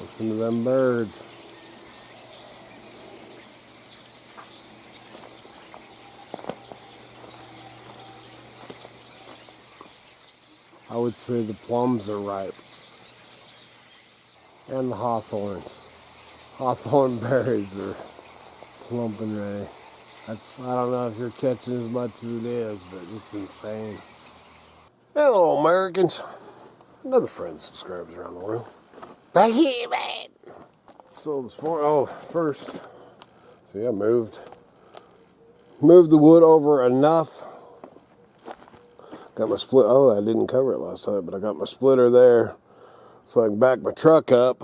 Listen to them birds. I would say the plums are ripe. And the hawthorns. Hawthorn berries are plump and ready. I don't know if you're catching as much as it is, but it's insane. Hello, Americans. Another friend subscribes around the world. Back here, man. So this morning, first, see, I moved the wood over enough. Got my split. Oh, I didn't cover it last time, but I got my splitter there, so I can back my truck up.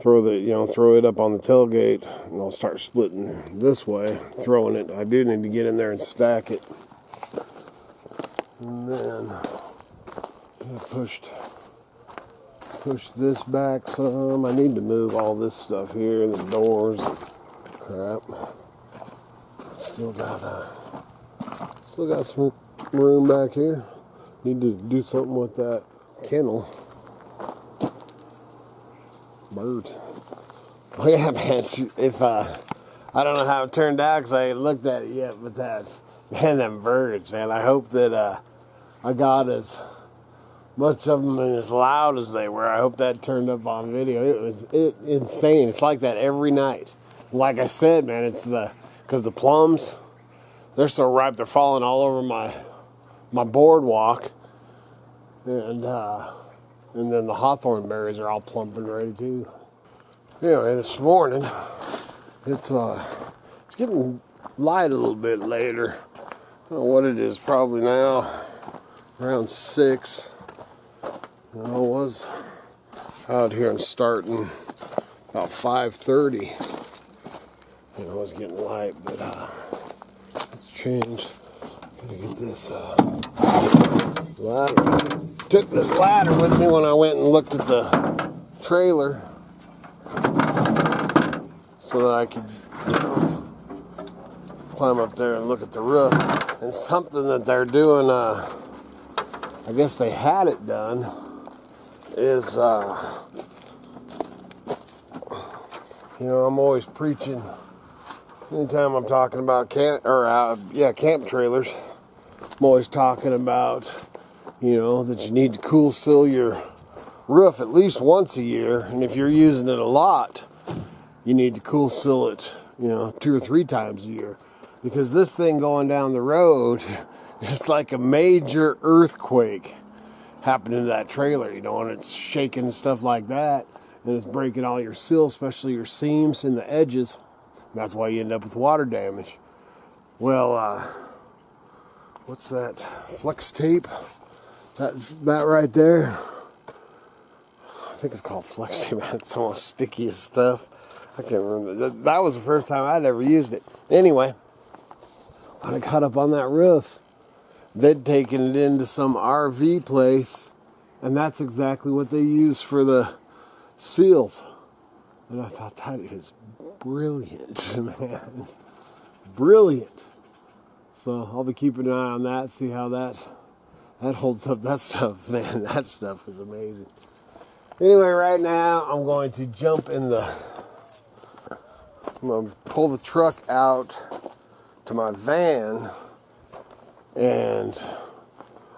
Throw it up on the tailgate, and I'll start splitting this way, throwing it. I do need to get in there and stack it. And then I pushed this back some. I need to move all this stuff here, the doors, and crap. Still got some room back here. Need to do something with that kennel. Bird. Oh yeah, man. If I don't know how it turned out because I ain't looked at it yet, but them birds, man. I hope that I got as much of them and as loud as they were. I hope that turned up on video. It was insane. It's like that every night. Like I said, man, it's because the plums, they're so ripe, they're falling all over my boardwalk, and then the hawthorn berries are all plump and ready too. Anyway, this morning, it's getting light a little bit later. I don't know what it is, probably now around 6. I was out here and starting about 5:30. It was getting light, but it's changed. Gotta get this ladder. Took this ladder with me when I went and looked at the trailer, so that I could climb up there and look at the roof. And something that they're doing, I guess they had it done, is I'm always preaching anytime I'm talking about camp trailers. I'm always talking about that you need to cool seal your roof at least once a year, and if you're using it a lot, you need to cool seal it 2 or 3 times a year, because this thing going down the road is like a major earthquake happening to that trailer, and it's shaking and stuff like that, and it's breaking all your seals, especially your seams and the edges. And that's why you end up with water damage. Well, what's that? Flex tape? That right there? I think it's called flex tape. It's almost sticky as stuff. I can't remember. That was the first time I'd ever used it. Anyway, when I got up on that roof, they'd taken it into some RV place, and that's exactly what they use for the seals. And I thought, that is brilliant, man. Brilliant. So I'll be keeping an eye on that, see how that holds up. That stuff, man, that stuff is amazing. Anyway, right now I'm going to I'm going to pull the truck out to my van, and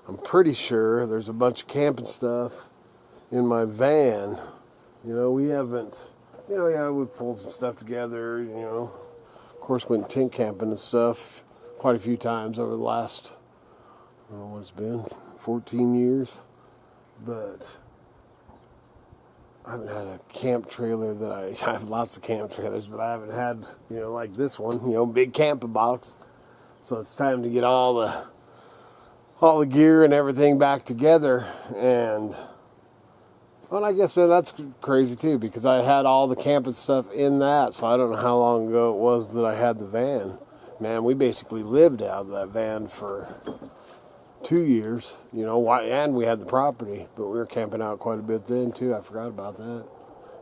I'm pretty sure there's a bunch of camping stuff in my van. We haven't, we pulled some stuff together, of course went tent camping and stuff quite a few times over the last, I don't know what it's been, 14 years, but I haven't had a camp trailer that I have lots of camp trailers, but I haven't had, like this one, big camping box. So it's time to get all the gear and everything back together. And I guess, man, that's crazy too, because I had all the camping stuff in that. So I don't know how long ago it was that I had the van. Man, we basically lived out of that van for 2 years, and we had the property, but we were camping out quite a bit then too. I forgot about that.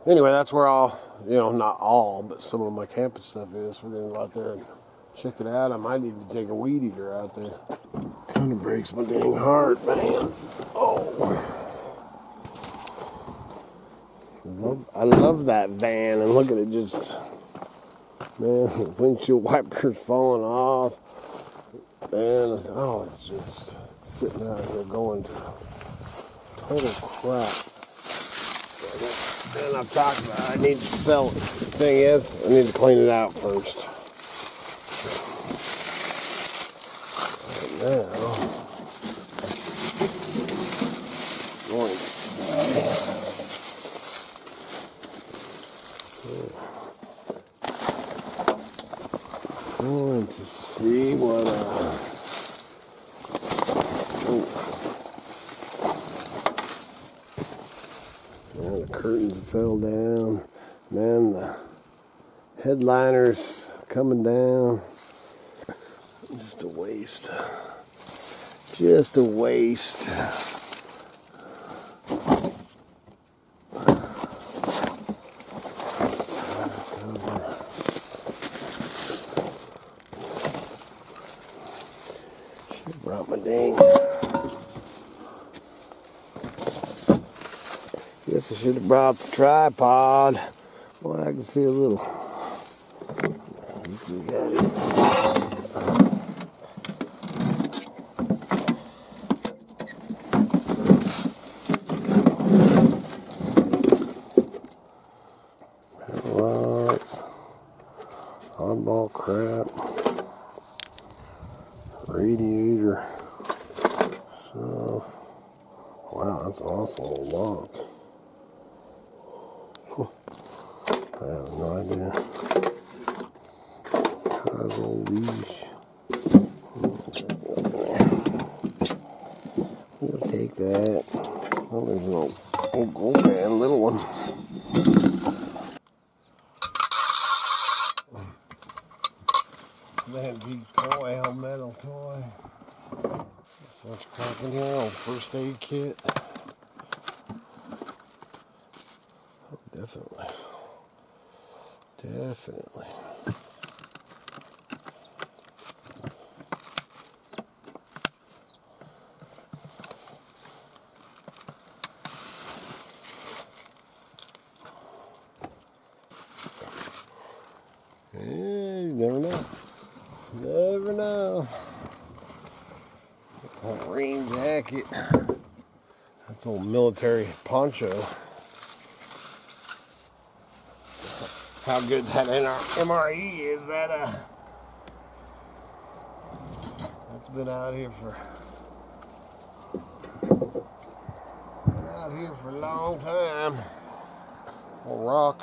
Anyway, that's where all, not all, but some of my camping stuff is. We're going to go out there and check it out. I might need to take a weed eater out there. Kind of breaks my dang heart, man. Oh. I love that van, and look at it just, man, the windshield wipers falling off. Man, oh, it's just sitting out here going to total crap. And I'm talking about I need to sell it. The thing is, I need to clean it out first. Right now, going to see what man, the curtains fell down. Man, the headliner's coming down. Just a waste. Just a waste. Brought my dang. Guess I should have brought the tripod. Well, I can see a little. We got it. Rocks, oddball crap, radiator stuff. Wow, that's an awesome little lock. I have no idea. Puzzle leash. We'll take that. Oh, there's an old gold band, little one. Antique toy, a metal toy. Such crap in here, old first aid kit. Oh, definitely. Definitely. Yeah, you never know. Never know. A rain jacket. That's old military poncho. How good that MRE is. That's been out here for a long time. Old rock.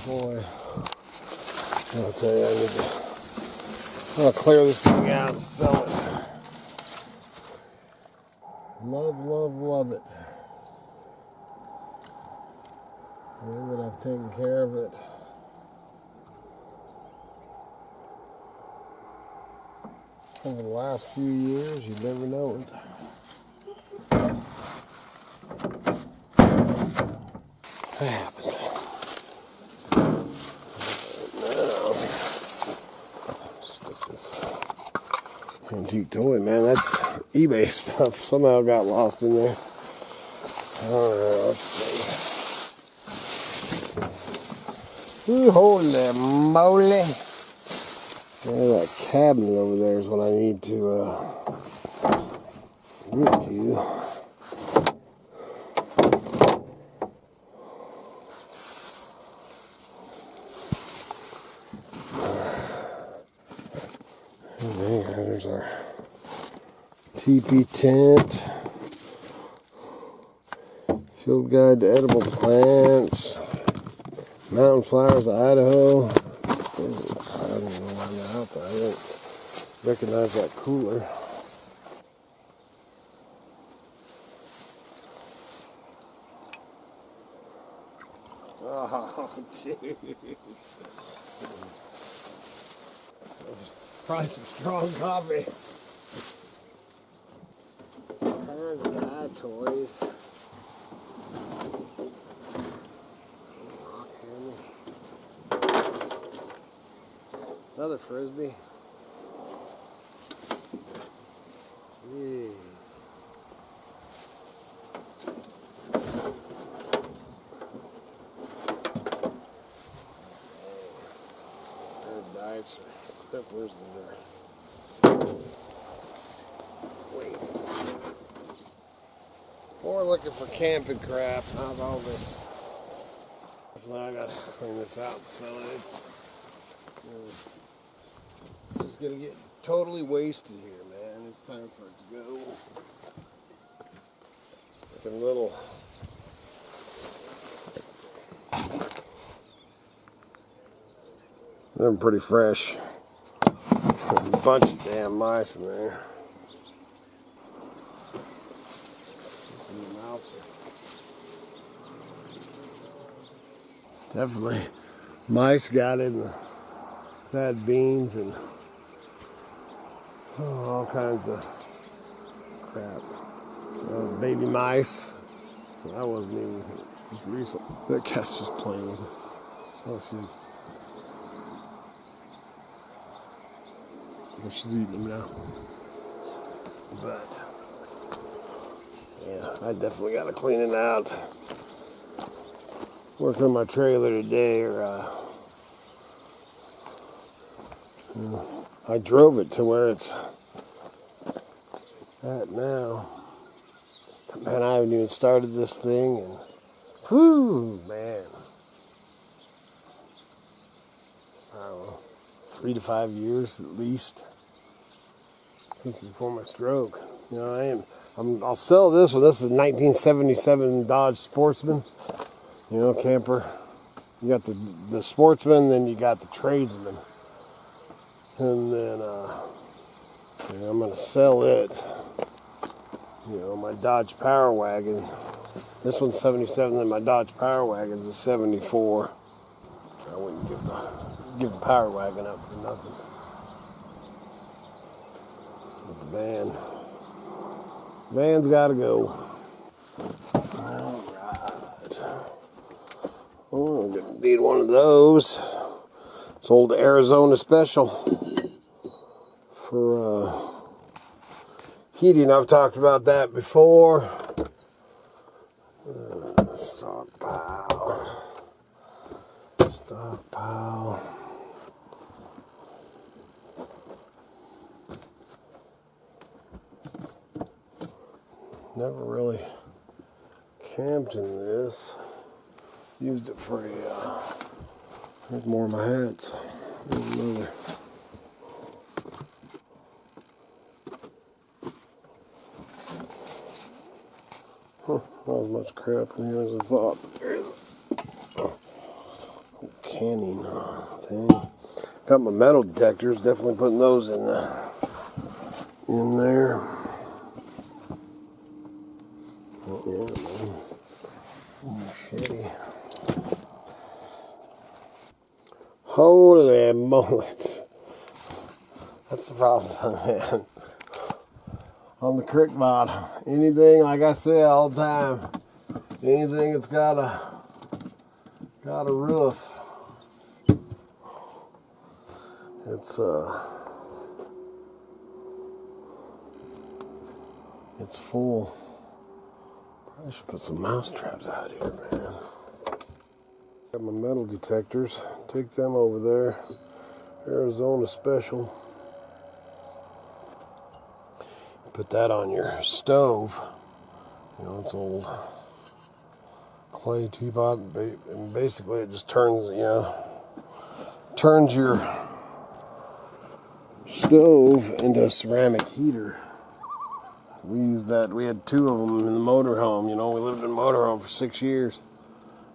Boy, I'll tell you, I'll clear this thing out and sell it. Love, love, love it. Now that I've taken care of it. Over the last few years, you never know it. That happens. Antique toy, man, that's eBay stuff. Somehow got lost in there. Alright, let's see. Ooh, holy moly. Yeah, that cabinet over there is what I need to get to. There's our teepee tent, field guide to edible plants, mountain flowers of Idaho. I don't know why they're out there. I didn't recognize that cooler. Oh, dude. Probably some strong coffee. All kinds of guy toys. Another frisbee. Where's the waste? Or looking for camping crap. How's all this? Well, I gotta clean this out and sell it. It's just gonna get totally wasted here, man. It's time for it to go. Looking a little. They're pretty fresh. There's a bunch of damn mice in there. Definitely mice got in. Had beans and all kinds of crap. Baby mice. So that wasn't even just recent. That cat's just playing with it. Oh, she's eating them now. But yeah, I definitely got to clean it out. Working on my trailer today, I drove it to where it's at now. Man, I haven't even started this thing, and whoo, man. I don't know, 3 to 5 years at least since before my stroke. You know, I'll sell this one. This is a 1977 Dodge Sportsman. You know, camper. You got the Sportsman, then you got the Tradesman. And then I'm going to sell it. You know, my Dodge Power Wagon. This one's 77, then my Dodge Power Wagon's a 74. I wouldn't give the Power Wagon up for nothing. But the van's got to go. All right. Oh, I'm going to need one of those. It's old Arizona Special for heating. I've talked about that before. Stockpile. Never really camped in this. Used it for there's more of my hats. There's another. Not as much crap in here as I thought. There's a canning thing. Got my metal detectors. Definitely putting those in there. Oh, yeah, man. Machete. Holy mullets. That's the problem, man. On the creek bottom. Anything, like I say all the time, anything that's got a roof, it's full. Probably should put some mouse traps out here, man. Got my metal detectors. Take them over there. Arizona Special. Put that on your stove. You know, it's old clay teapot, and basically it just turns your stove into a ceramic heater. We used that. We had 2 of them in the motorhome. You know, we lived in a motorhome for 6 years.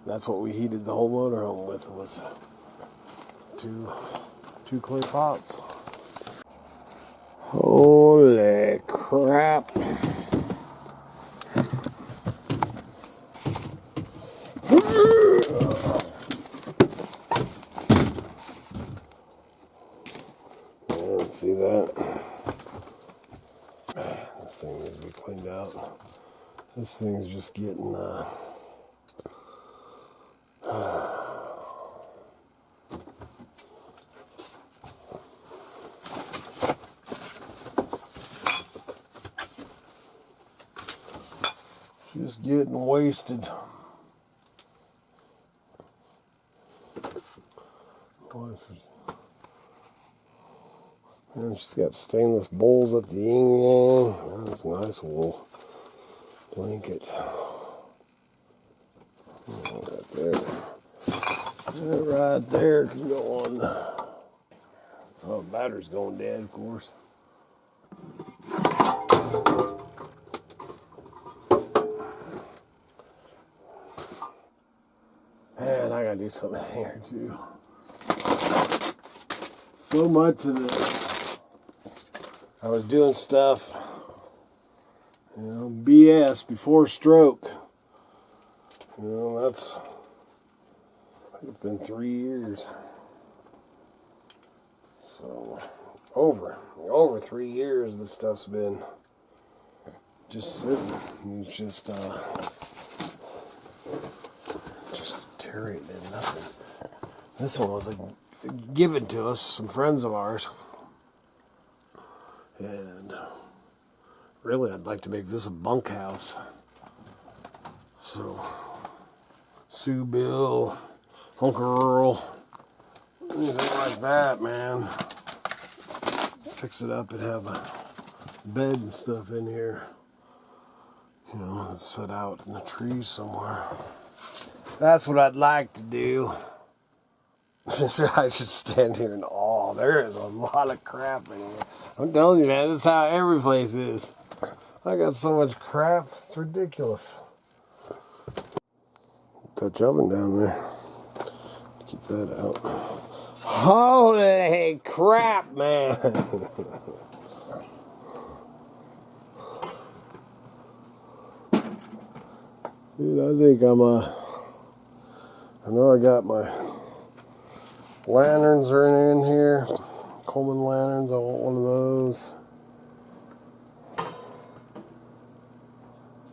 That's what we heated the whole motorhome with, was two clay pots. Holy crap. Yeah, see that? Man, this thing needs to be cleaned out. This thing's just getting just getting wasted. And she's got stainless bowls at the yin-yang. That's a nice wool blanket. Right there. That right there can go on. Oh, the battery's going dead, of course. Man, I gotta do something here too. So much of this. I was doing stuff, you know, BS before stroke. You know, that's, I think it's been 3 years. So, over 3 years this stuff's been just sitting. It's just deteriorated, nothing. This one was like given to us, some friends of ours. And really, I'd like to make this a bunkhouse. So, Sue Bill, Uncle Earl, anything like that, man. Fix it up and have a bed and stuff in here. You know, it's set out in the trees somewhere. That's what I'd like to do. I should stand here in awe. There is a lot of crap in here. I'm telling you, man, this is how every place is. I got so much crap, it's ridiculous. Dutch oven down there. Keep that out. Holy crap, man. Dude, I think I know I got my lanterns are in here. Coleman lanterns, I want one of those.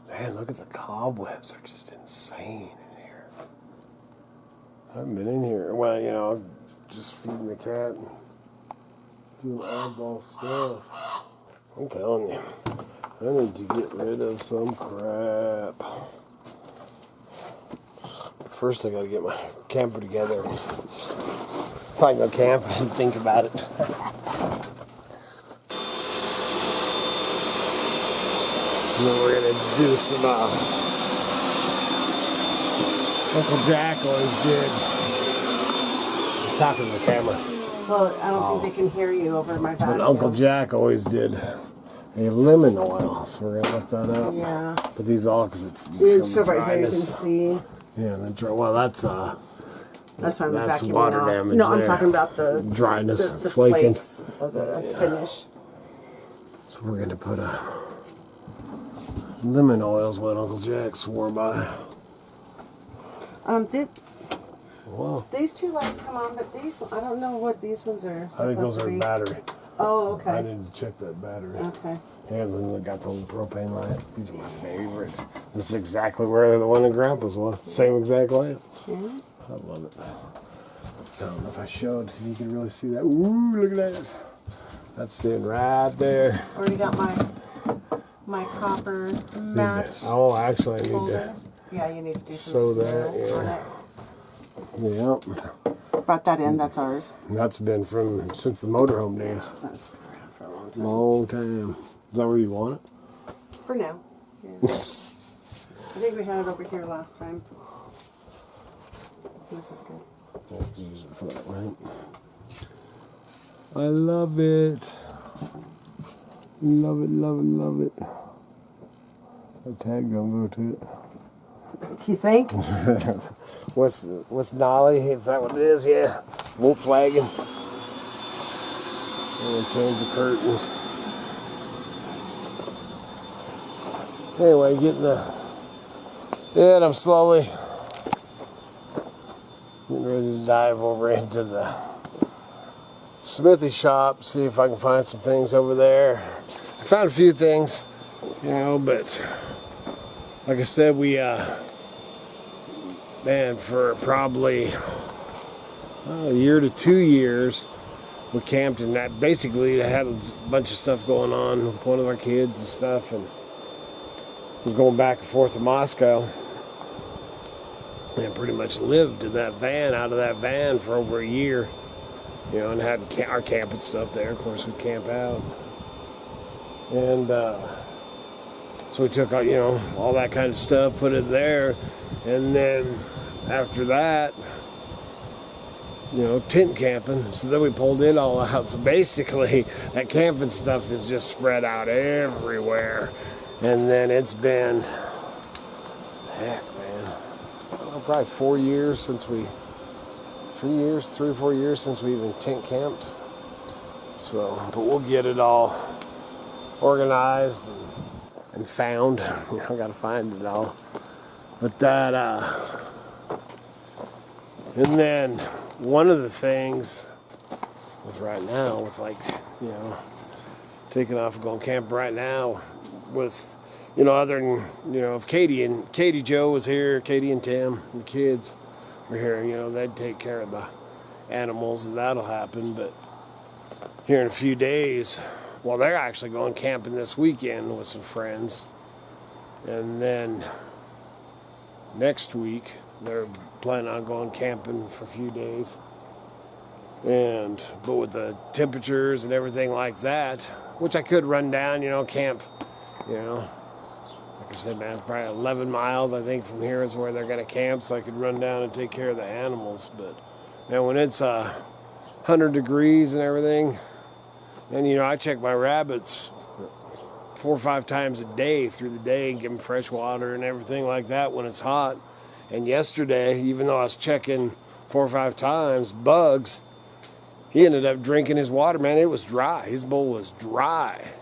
Man, look at the cobwebs. They're just insane in here. I haven't been in here. Well, you know, just feeding the cat and doing oddball stuff. I'm telling you, I need to get rid of some crap. First, I gotta get my camper together. So I can go camp and think about it. And then we're gonna do some, Uncle Jack always did. I'm talking to the camera. Well, I don't think they can hear you over my back. But Uncle Jack always did a lemon oil, so we're gonna look that up. Yeah. But these all, because it's So right here you can see. Yeah, well, that's why I'm vacuuming water off. damage. No, I'm there. talking about the dryness, the flaking. flakes of the finish. So we're gonna put a lemon oil is what Uncle Jack swore by. Well, These two lights come on, but these, I don't know what these ones are. I think those are battery. Oh, okay. I need to check that battery. Okay. And then they got the little propane light. These are my favorites. This is exactly where the one in Grandpa's was. Same exact lamp. Yeah. I love it. I don't know if I showed, you can really see that. Ooh, look at that. That's staying right there. Already got my copper match. Oh, actually, I need folder. to. Yeah, you need to do some Sew that, seal on yeah. it. Yeah. Brought that in, that's ours. That's been since the motorhome days. That's been around for a long time. Long time. Is that where you want it? For now. Yeah. I think we had it over here last time. This is good. Let's use it for that lamp. I love it. Love it, love it, love it. That tag don't go to it. Do you think? What's Nolly? Is that what it is? Yeah. Volkswagen. I'm gonna change the curtains. Anyway, I'm slowly getting ready to dive over into the smithy shop, see if I can find some things over there. I found a few things, you know, but like I said, we for probably a year to 2 years, we camped in that. Basically, I had a bunch of stuff going on with one of our kids and stuff, and was going back and forth to Moscow. And pretty much lived in that van, out of that van for over a year. you know, and had our camping stuff there. Of course, we camp out. And so we took out, you know, all that kind of stuff, put it there. And then after that, you know, tent camping. So then we pulled it all out. So basically, that camping stuff is just spread out everywhere. And then it's been, heck, man, I don't know, probably 4 years since we, 3 or 4 years since we even tent camped. So, but we'll get it all organized and found. You know, I gotta find it all. But that, and then one of the things with right now, with like, you know, taking off and going camp right now with, you know, other than, you know, if Katie Joe was here, Katie and Tim, the kids were here, you know, they'd take care of the animals and that'll happen. But here in a few days, well, they're actually going camping this weekend with some friends. And then next week, they're planning on going camping for a few days. But with the temperatures and everything like that, which I could run down, you know, camp, you know, like I said, man, probably 11 miles, I think, from here is where they're going to camp, so I could run down and take care of the animals. But, man, when it's 100 degrees and everything, and, you know, I check my rabbits 4 or 5 times a day through the day and give them fresh water and everything like that when it's hot. And yesterday, even though I was checking 4 or 5 times, Bugs, he ended up drinking his water, man. It was dry. His bowl was dry.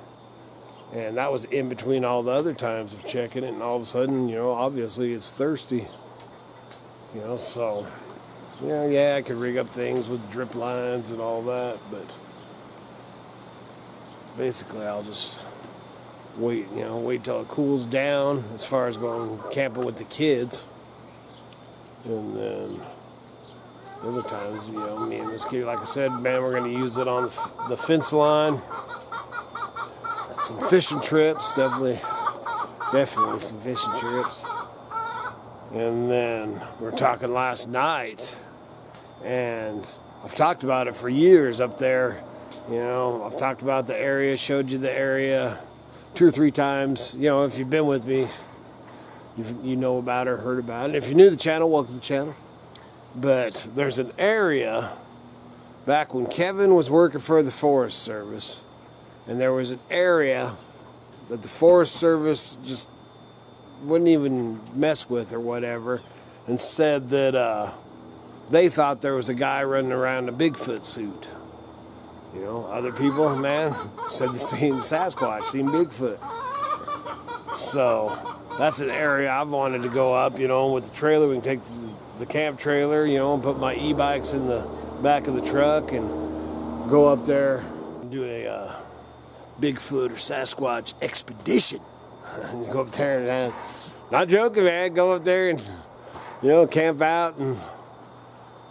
And that was in between all the other times of checking it. And all of a sudden, you know, obviously it's thirsty. You know, so, you know, yeah, I could rig up things with drip lines and all that, but basically I'll just wait till it cools down as far as going camping with the kids. And then other times, you know, me and Miss Kitty, like I said, man, we're going to use it on the fence line. Some fishing trips, definitely some fishing trips. And then we were talking last night, and I've talked about it for years up there. You know, I've talked about the area, showed you the area 2 or 3 times. You know, if you've been with me, you know about it or heard about it. If you're new to the channel, welcome to the channel. But there's an area back when Kevin was working for the Forest Service, and there was an area that the Forest Service just wouldn't even mess with or whatever, and said that they thought there was a guy running around in a Bigfoot suit. You know, other people, man, said they seen Sasquatch, seen Bigfoot. So that's an area I've wanted to go up, you know, with the trailer. We can take the camp trailer, you know, and put my e-bikes in the back of the truck and go up there and do a Bigfoot or Sasquatch expedition. And you go up there and, not joking, man, go up there and, you know, camp out and,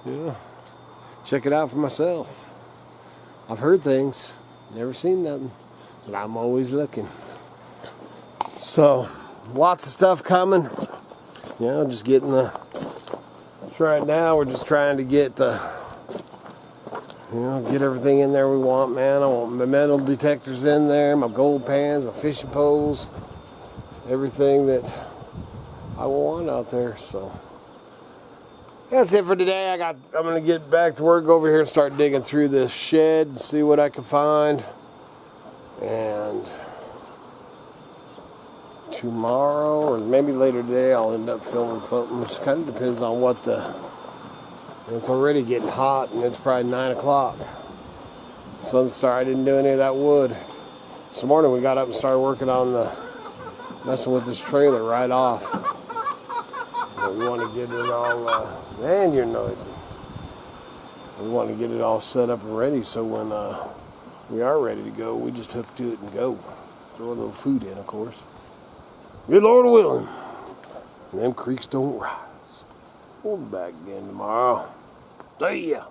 you know, check it out for myself. I've heard things, never seen nothing, but I'm always looking. So, lots of stuff coming. You know, just getting right now we're just trying to get get everything in there we want, man. I want my metal detectors in there, my gold pans, my fishing poles, everything that I want out there. So that's it for today. I'm gonna get back to work over here and start digging through this shed and see what I can find. And tomorrow or maybe later today I'll end up filming something. It just kind of depends on what it's already getting hot and it's probably 9 o'clock. Sun star, I didn't do any of that wood. This morning we got up and started working on messing with this trailer right off. But we want to get it all, man, you're noisy. We want to get it all set up and ready so when we are ready to go, we just hook to it and go. Throw a little food in, of course. Good Lord willing. And them creeks don't rise. We'll be back again tomorrow. See ya.